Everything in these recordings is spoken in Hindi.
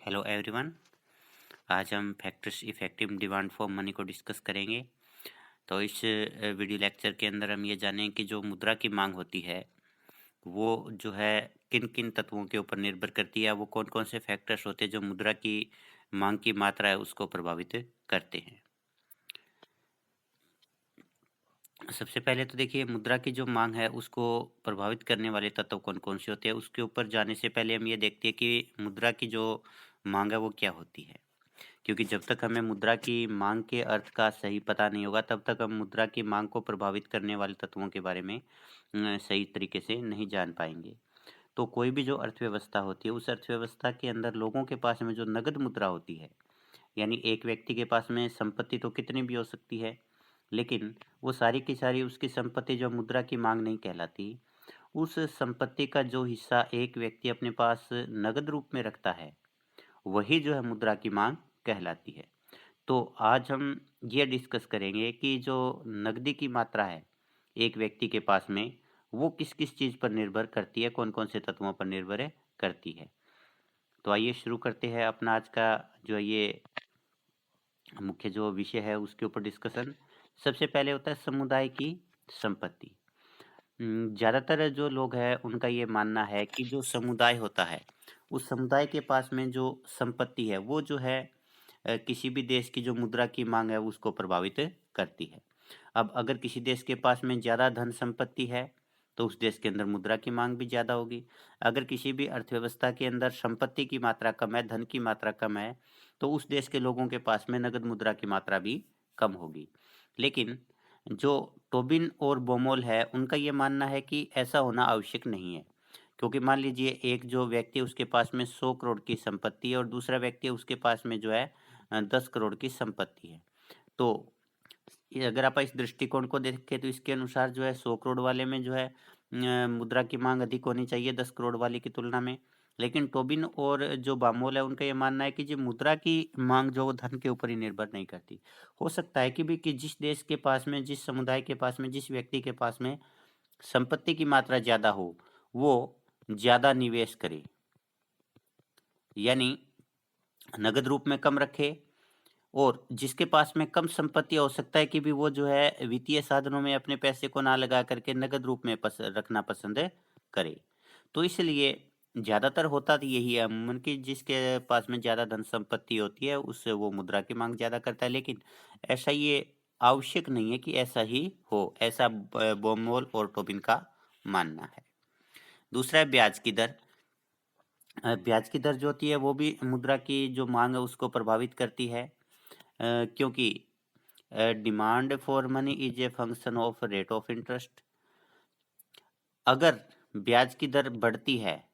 Hello everyone. आज हम factors effective demand for money को डिस्कस करेंगे। तो इस वीडियो लेक्चर के अंदर हम ये जानें कि जो मुद्रा की मांग होती है वो जो है किन किन तत्वों के ऊपर निर्भर करती है, वो कौन कौन से फैक्टर्स होते हैं जो मुद्रा की मांग की मात्रा है उसको प्रभावित करते हैं। सबसे पहले तो देखिए, मुद्रा की जो मांग है उसको प्रभावित करने वाले तत्व कौन कौन से होते हैं, उसके ऊपर जाने से पहले हम ये देखते हैं कि मुद्रा की जो मांग है वो क्या होती है। क्योंकि जब तक हमें मुद्रा की मांग के अर्थ का सही पता नहीं होगा, तब तक हम मुद्रा की मांग को प्रभावित करने वाले तत्वों के बारे में सही तरीके से नहीं जान पाएँगे। तो कोई भी जो अर्थव्यवस्था होती है, उस अर्थव्यवस्था के अंदर लोगों के पास में जो नकद मुद्रा होती है, यानी एक व्यक्ति के पास में संपत्ति तो कितनी भी हो सकती है, लेकिन वो सारी की सारी उसकी संपत्ति जो मुद्रा की मांग नहीं कहलाती। उस संपत्ति का जो हिस्सा एक व्यक्ति अपने पास नकद रूप में रखता है, वही जो है मुद्रा की मांग कहलाती है। तो आज हम ये डिस्कस करेंगे कि जो नकदी की मात्रा है एक व्यक्ति के पास में, वो किस-किस चीज़ पर निर्भर करती है, कौन-कौन से तत्वों पर निर्भर करती है। तो आइए शुरू करते हैं अपना आज का जो ये मुख्य जो विषय है उसके ऊपर डिस्कशन। सबसे पहले होता है समुदाय की संपत्ति। ज़्यादातर जो लोग हैं उनका ये मानना है कि जो समुदाय होता है, उस समुदाय के पास में जो संपत्ति है वो जो है किसी भी देश की जो मुद्रा की मांग है उसको प्रभावित करती है। अब अगर किसी देश के पास में ज़्यादा धन संपत्ति है, तो उस देश के अंदर मुद्रा की मांग भी ज़्यादा होगी। अगर किसी भी अर्थव्यवस्था के अंदर संपत्ति की मात्रा कम है, धन की मात्रा कम है, तो उस देश के लोगों के पास में नकद मुद्रा की मात्रा भी कम होगी। लेकिन जो टोबिन और बोमोल है, उनका ये मानना है कि ऐसा होना आवश्यक नहीं है। क्योंकि मान लीजिए एक जो व्यक्ति है उसके पास में 100 करोड़ की संपत्ति है और दूसरा व्यक्ति है उसके पास में जो है 10 करोड़ की संपत्ति है। तो ये अगर आप इस दृष्टिकोण को देखें तो इसके अनुसार जो है 100 करोड़ वाले में जो है मुद्रा की माँग अधिक होनी चाहिए 10 करोड़ वाले की तुलना में। लेकिन टोबिन और जो बामोल है उनका ये मानना है कि जो मुद्रा की माँग जो वो धन के ऊपर ही निर्भर नहीं करती। हो सकता है कि जिस देश के पास में, जिस समुदाय के पास में, जिस व्यक्ति के पास में संपत्ति की मात्रा ज़्यादा हो, वो ज़्यादा निवेश करे। यानी नगद रूप में कम रखे, और जिसके पास में कम संपत्ति हो सकता है कि भी वो जो है वित्तीय साधनों में अपने पैसे को ना लगा करके नगद रूप में रखना पसंद करे। तो इसलिए ज़्यादातर होता तो यही है अमूमन कि जिसके पास में ज़्यादा धन संपत्ति होती है उससे वो मुद्रा की मांग ज़्यादा करता है, लेकिन ऐसा ये आवश्यक नहीं है कि ऐसा ही हो, ऐसा बोमवॉल और टोबिन का मानना है। दूसरा है ब्याज की दर। ब्याज की दर जो होती है वो भी मुद्रा की जो मांग है उसको प्रभावित करती है, क्योंकि demand for money is a function of rate of interest. अगर ब्याज की दर बढ़ती है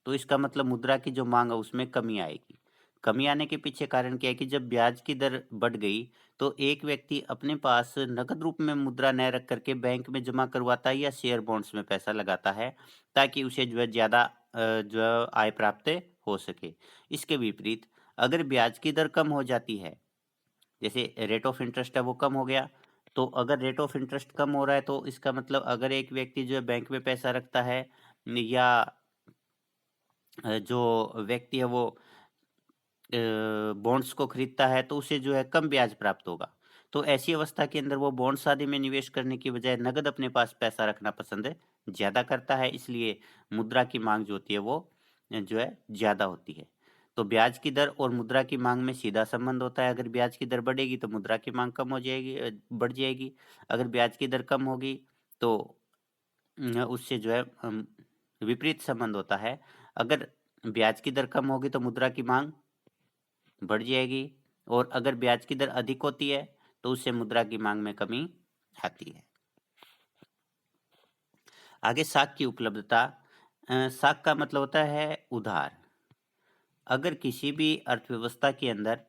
तो इसका मतलब मुद्रा की जो मांग है उसमें कमी आएगी। कमी आने के पीछे कारण क्या है कि जब ब्याज की दर बढ़ गई तो एक व्यक्ति अपने पास नकद रूप में मुद्रा न रख करके बैंक में जमा करवाता है या शेयर बॉन्ड्स में पैसा लगाता है, ताकि उसे जो है ज़्यादा जो है आय प्राप्त हो सके। इसके विपरीत अगर ब्याज की दर कम हो जाती है, जैसे रेट ऑफ इंटरेस्ट है वो कम हो गया, तो अगर रेट ऑफ इंटरेस्ट कम हो रहा है तो इसका मतलब अगर एक व्यक्ति जो है बैंक में पैसा रखता है या जो व्यक्ति है वो बॉन्ड्स को खरीदता है तो उसे जो है कम ब्याज प्राप्त होगा। तो ऐसी अवस्था के अंदर वो बॉन्ड्स आदि में निवेश करने की बजाय नकद अपने पास पैसा रखना पसंद ज़्यादा करता है, इसलिए मुद्रा की मांग जो होती है वो जो है ज़्यादा होती है। तो ब्याज की दर और मुद्रा की मांग में सीधा संबंध होता है। अगर ब्याज की दर बढ़ेगी तो मुद्रा की मांग कम हो जाएगी, बढ़ जाएगी। अगर ब्याज की दर कम होगी तो उससे जो है विपरीत संबंध होता है। अगर ब्याज की दर कम होगी तो मुद्रा की मांग बढ़ जाएगी, और अगर ब्याज की दर अधिक होती है तो उससे मुद्रा की मांग में कमी आती है। आगे साख की उपलब्धता। साख का मतलब होता है उधार। अगर किसी भी अर्थव्यवस्था के अंदर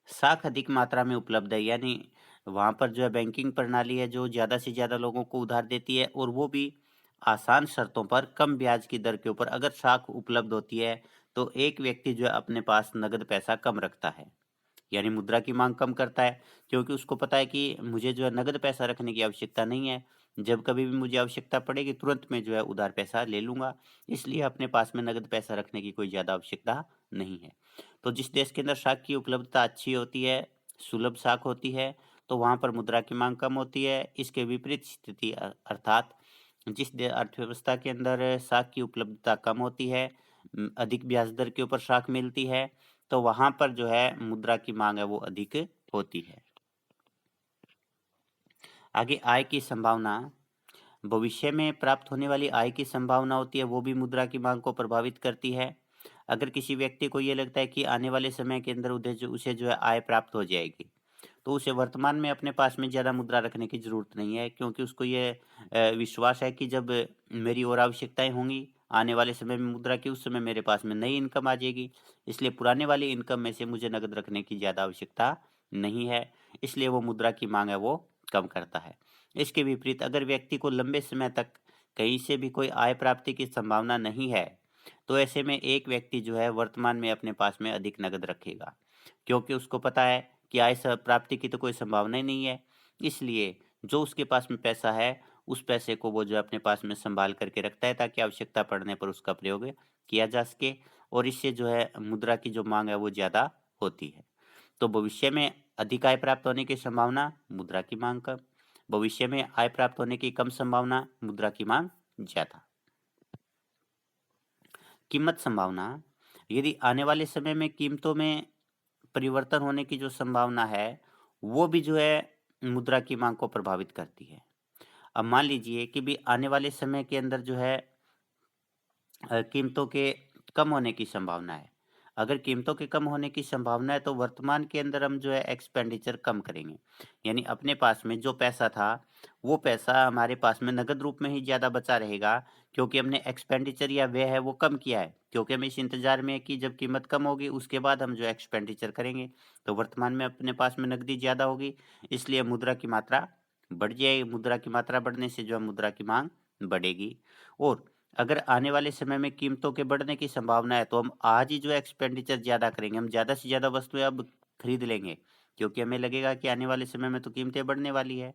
साख अधिक मात्रा में उपलब्ध है, यानी वहाँ पर जो है बैंकिंग प्रणाली है जो ज़्यादा से ज़्यादा लोगों को उधार देती है, और वो भी आसान शर्तों पर कम ब्याज की दर के ऊपर अगर साख उपलब्ध होती है, तो एक व्यक्ति जो है अपने पास नगद पैसा कम रखता है, यानी मुद्रा की मांग कम करता है, क्योंकि उसको पता है कि मुझे जो है नगद पैसा रखने की आवश्यकता नहीं है। जब कभी भी मुझे आवश्यकता पड़ेगी तुरंत मैं जो है उधार पैसा ले लूँगा। इसलिए अपने पास में नकद पैसा रखने की कोई ज़्यादा आवश्यकता नहीं है। तो जिस देश के अंदर शाख की उपलब्धता अच्छी होती है, सुलभ शाख होती है, तो वहाँ पर मुद्रा की माँग कम होती है। इसके विपरीत स्थिति अर्थात जिस अर्थव्यवस्था के अंदर शाख की उपलब्धता कम होती है, अधिक ब्याज दर के ऊपर शाख मिलती है, तो वहाँ पर जो है मुद्रा की माँग है वो अधिक होती है। आगे आय की संभावना, भविष्य में प्राप्त होने वाली आय की संभावना होती है, वो भी मुद्रा की माँग को प्रभावित करती है। अगर किसी व्यक्ति को ये लगता है कि आने वाले समय के अंदर उसे जो है आय प्राप्त हो जाएगी, तो उसे वर्तमान में अपने पास में ज़्यादा मुद्रा रखने की ज़रूरत नहीं है, क्योंकि उसको ये विश्वास है कि जब मेरी और आवश्यकताएँ होंगी, आने वाले समय में मुद्रा की, उस समय मेरे पास में नई इनकम आ जाएगी। इसलिए पुराने वाली इनकम में से मुझे नकद रखने की ज़्यादा आवश्यकता नहीं है, इसलिए वो मुद्रा की माँग है वो कम करता है। इसके विपरीत अगर व्यक्ति को लंबे समय तक कहीं से भी कोई आय प्राप्ति की संभावना नहीं है, तो ऐसे में एक व्यक्ति जो है वर्तमान में अपने पास में अधिक नकद रखेगा, क्योंकि उसको पता है कि आय प्राप्ति की तो कोई संभावना ही नहीं है। इसलिए जो उसके पास में पैसा है, उस पैसे को वो जो है अपने पास में संभाल करके रखता है, ताकि आवश्यकता पड़ने पर उसका प्रयोग किया जा सके, और इससे जो है मुद्रा की जो मांग है वो ज़्यादा होती है। तो भविष्य में अधिक आय प्राप्त होने की संभावना, मुद्रा की मांग कम। भविष्य में आय प्राप्त होने की कम संभावना, मुद्रा की मांग ज़्यादा। कीमत संभावना, यदि आने वाले समय में कीमतों में परिवर्तन होने की जो संभावना है, वो भी जो है मुद्रा की माँग को प्रभावित करती है। अब मान लीजिए कि भी आने वाले समय के अंदर जो है कीमतों के कम होने की संभावना है। अगर कीमतों के कम होने की संभावना है, तो वर्तमान के अंदर हम जो है एक्सपेंडिचर कम करेंगे। यानी अपने पास में जो पैसा था, वो पैसा हमारे पास में नकद रूप में ही ज़्यादा बचा रहेगा, क्योंकि हमने एक्सपेंडिचर या व्यय है वो कम किया है। क्योंकि हम इस इंतज़ार में हैं कि जब कीमत कम होगी उसके बाद हम जो है एक्सपेंडिचर करेंगे। तो वर्तमान में अपने पास में नकदी ज़्यादा होगी, इसलिए मुद्रा की मात्रा बढ़ जाएगी। मुद्रा की मात्रा बढ़ने से जो है मुद्रा की माँग बढ़ेगी। और अगर आने वाले समय में कीमतों के बढ़ने की संभावना है, तो हम आज ही जो है एक्सपेंडिचर ज़्यादा करेंगे। हम ज़्यादा से ज़्यादा वस्तुएँ अब खरीद लेंगे, क्योंकि हमें लगेगा कि आने वाले समय में तो कीमतें बढ़ने वाली है।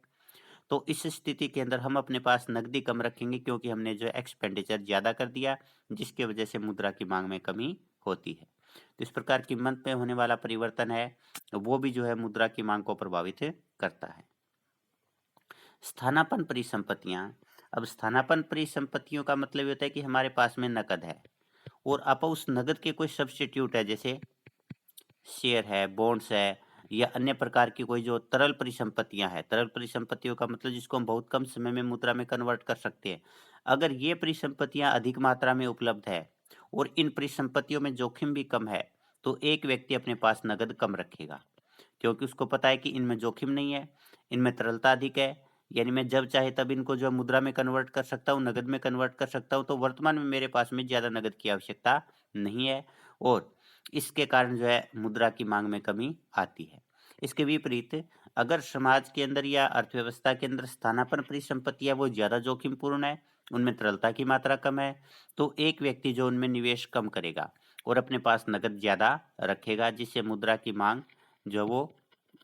तो इस स्थिति के अंदर हम अपने पास नकदी कम रखेंगे, क्योंकि हमने जो है एक्सपेंडिचर ज़्यादा कर दिया, जिसकी वजह से मुद्रा की माँग में कमी होती है। तो इस प्रकार कीमत में होने वाला परिवर्तन है, वो भी जो है मुद्रा की माँग को प्रभावित करता है। स्थानापन्न परिसंपत्तियाँ, अब स्थानापन्न परिसंपत्तियों का मतलब ये होता है कि हमारे पास में नकद है, और आप उस नकद के कोई सब्स्टिट्यूट है, जैसे शेयर है, बॉन्ड्स है, या अन्य प्रकार की कोई जो तरल परिसंपत्तियां हैं। तरल परिसंपत्तियों का मतलब जिसको हम बहुत कम समय में मुद्रा में कन्वर्ट कर सकते हैं। अगर ये परिसंपत्तियां अधिक मात्रा में उपलब्ध है और इन परिसंपत्तियों में जोखिम भी कम है, तो एक व्यक्ति अपने पास नकद कम रखेगा, क्योंकि उसको पता है कि इनमें जोखिम नहीं है, इनमें तरलता अधिक है, यानी मैं जब चाहे तब इनको जो है मुद्रा में कन्वर्ट कर सकता हूँ, नकद में कन्वर्ट कर सकता हूँ, तो वर्तमान में मेरे पास में ज़्यादा नकद की आवश्यकता नहीं है, और इसके कारण जो है मुद्रा की मांग में कमी आती है। इसके विपरीत अगर समाज के अंदर या अर्थव्यवस्था के अंदर स्थानापन्न परिसंपत्तियाँ वो ज़्यादा जोखिमपूर्ण है, उनमें तरलता की मात्रा कम है, तो एक व्यक्ति जो उनमें निवेश कम करेगा और अपने पास नकद ज़्यादा रखेगा, जिससे मुद्रा की मांग जो वो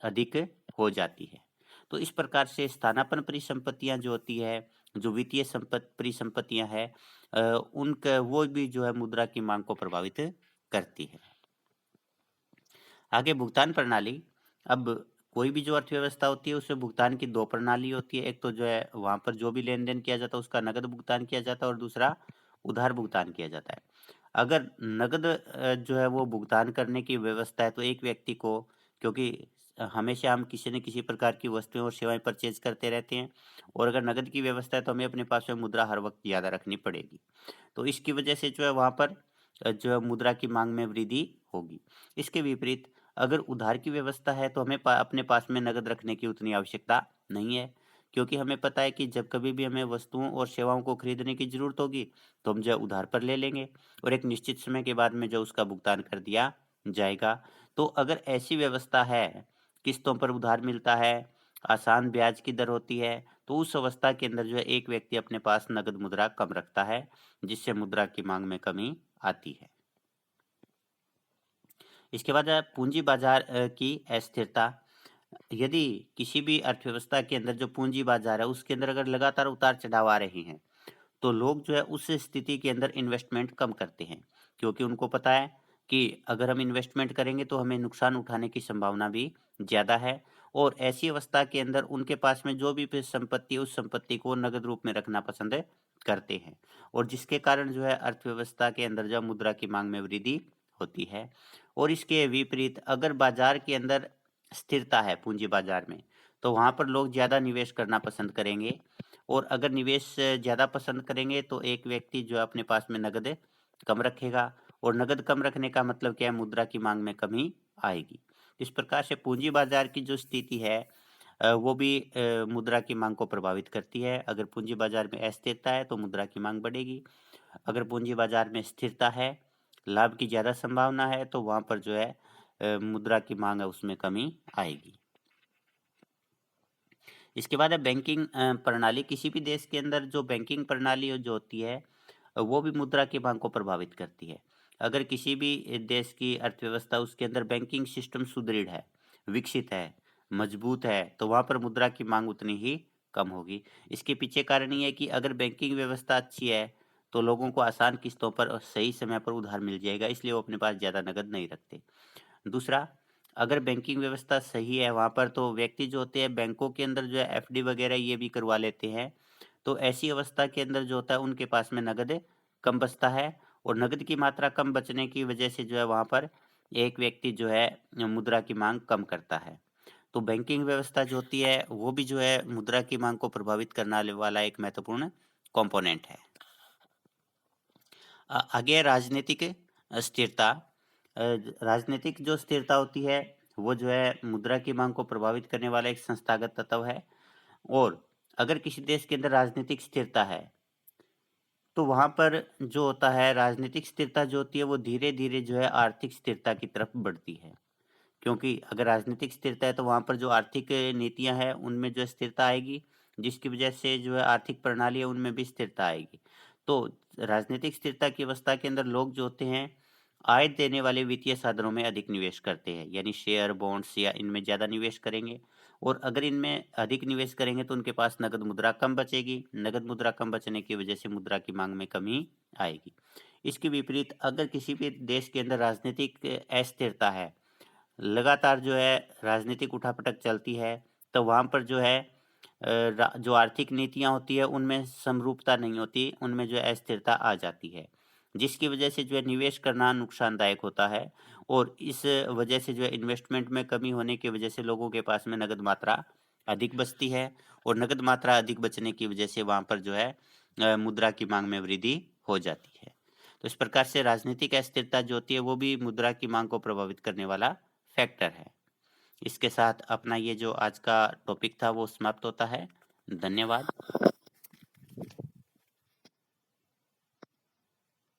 अधिक हो जाती है। तो इस प्रकार से स्थानापन्न परिसंपत्तियाँ जो होती है, जो वित्तीय परिसंपत्तियाँ हैं, उनका वो भी जो है मुद्रा की मांग को प्रभावित करती है। आगे भुगतान प्रणाली, अब कोई भी जो अर्थव्यवस्था होती है उसमें भुगतान की 2 प्रणाली होती है। एक तो जो है वहाँ पर जो भी लेन-देन किया जाता है उसका नकद भुगतान किया जाता है, और दूसरा उधार भुगतान किया जाता है। अगर नकद जो है वो भुगतान करने की व्यवस्था है, तो एक व्यक्ति को, क्योंकि हमेशा हम किसी न किसी प्रकार की वस्तुएँ और सेवाएँ परचेज़ करते रहते हैं, और अगर नकद की व्यवस्था है तो हमें अपने पास में मुद्रा हर वक़्त ज़्यादा रखनी पड़ेगी। तो इसकी वजह से जो है वहाँ पर जो है मुद्रा की माँग में वृद्धि होगी। इसके विपरीत अगर उधार की व्यवस्था है, तो हमें अपने पास में नकद रखने की उतनी आवश्यकता नहीं है, क्योंकि हमें पता है कि जब कभी भी हमें वस्तुओं और सेवाओं को खरीदने की ज़रूरत होगी, तो हम जो है उधार पर ले लेंगे, और एक निश्चित समय के बाद में जो उसका भुगतान कर दिया जाएगा। तो अगर ऐसी व्यवस्था है, किस्तों पर उधार मिलता है, आसान ब्याज की दर होती है, तो उस अवस्था के अंदर जो है एक व्यक्ति अपने पास नकद मुद्रा कम रखता है, जिससे मुद्रा की माँग में कमी आती है। इसके बाद पूंजी बाजार की अस्थिरता। यदि किसी भी अर्थव्यवस्था के अंदर जो पूँजी बाज़ार है, उसके अंदर अगर लगातार उतार-चढ़ाव आ रहे हैं, तो लोग जो है उस स्थिति के अंदर इन्वेस्टमेंट कम करते हैं। क्योंकि उनको पता है कि अगर हम इन्वेस्टमेंट करेंगे तो हमें नुकसान उठाने की संभावना भी ज़्यादा है, और ऐसी अवस्था के अंदर उनके पास में जो भी संपत्ति है, उस संपत्ति को नगद रूप में रखना पसंद करते हैं, और जिसके कारण जो है अर्थव्यवस्था के अंदर जो मुद्रा की मांग में वृद्धि होती है। और इसके विपरीत अगर बाजार के अंदर स्थिरता है पूंजी बाजार में, तो वहाँ पर लोग ज़्यादा निवेश करना पसंद करेंगे, और अगर निवेश ज़्यादा पसंद करेंगे तो एक व्यक्ति जो है अपने पास में नगद कम रखेगा, और नगद कम रखने का मतलब क्या है, मुद्रा की मांग में कमी आएगी। इस प्रकार से पूंजी बाजार की जो स्थिति है वो भी मुद्रा की मांग को प्रभावित करती है। अगर पूंजी बाजार में अस्थिरता है तो मुद्रा की मांग बढ़ेगी। अगर पूंजी बाजार में स्थिरता है, लाभ की ज़्यादा संभावना है, तो वहाँ पर जो है मुद्रा की मांग है उसमें कमी आएगी। इसके बाद है बैंकिंग प्रणाली। किसी भी देश के अंदर जो बैंकिंग प्रणाली जो होती है वो भी मुद्रा की मांग को प्रभावित करती है। अगर किसी भी देश की अर्थव्यवस्था, उसके अंदर बैंकिंग सिस्टम सुदृढ़ है, विकसित है, मजबूत है, तो वहाँ पर मुद्रा की मांग उतनी ही कम होगी। इसके पीछे कारण ये है कि अगर बैंकिंग व्यवस्था अच्छी है, तो लोगों को आसान किस्तों पर और सही समय पर उधार मिल जाएगा, इसलिए वो अपने पास ज़्यादा नकद नहीं रखते। दूसरा, अगर बैंकिंग व्यवस्था सही है वहाँ पर, तो व्यक्ति जो होते हैं बैंकों के अंदर जो है एफडी वगैरह ये भी करवा लेते हैं। तो ऐसी अवस्था के अंदर जो होता है उनके पास में नगद कम बचता है, और नगद की मात्रा कम बचने की वजह से जो है वहाँ पर एक व्यक्ति जो है मुद्रा की मांग कम करता है। तो बैंकिंग व्यवस्था जो होती है वो भी जो है मुद्रा की मांग को प्रभावित करने वाला एक महत्वपूर्ण कंपोनेंट है। आगे है राजनीतिक स्थिरता। राजनीतिक जो स्थिरता होती है वो जो है मुद्रा की मांग को प्रभावित करने वाला एक संस्थागत तत्व है, और अगर किसी देश के अंदर राजनीतिक स्थिरता है, तो वहाँ पर जो होता है राजनीतिक स्थिरता जो होती है वो धीरे-धीरे जो है आर्थिक स्थिरता की तरफ बढ़ती है। क्योंकि अगर राजनीतिक स्थिरता है तो वहाँ पर जो आर्थिक नीतियाँ हैं उनमें जो स्थिरता आएगी, जिसकी वजह से जो है आर्थिक प्रणाली है उनमें भी स्थिरता आएगी। तो राजनीतिक स्थिरता की अवस्था के अंदर लोग जो होते हैं, आय देने वाले वित्तीय साधनों में अधिक निवेश करते हैं, यानी शेयर, बॉन्ड्स या इनमें ज़्यादा निवेश करेंगे, और अगर इनमें अधिक निवेश करेंगे तो उनके पास नकद मुद्रा कम बचेगी। नकद मुद्रा कम बचने की वजह से मुद्रा की माँग में कमी आएगी। इसके विपरीत अगर किसी भी देश के अंदर राजनीतिक अस्थिरता है, लगातार जो है राजनीतिक उठापटक चलती है, तो वहाँ पर जो है जो आर्थिक नीतियाँ होती है उनमें समरूपता नहीं होती, उनमें जो है अस्थिरता आ जाती है। जिसकी वजह से जो है निवेश करना नुकसानदायक होता है, और इस वजह से जो है इन्वेस्टमेंट में कमी होने की वजह से लोगों के पास में नकद मात्रा अधिक बचती है, और नकद मात्रा अधिक बचने की वजह से वहाँ पर जो है मुद्रा की माँग में वृद्धि हो जाती है। तो इस प्रकार से राजनीतिक अस्थिरता जो होती है वो भी मुद्रा की माँग को प्रभावित करने वाला फैक्टर है। इसके साथ अपना ये जो आज का टॉपिक था वो समाप्त होता है। धन्यवाद।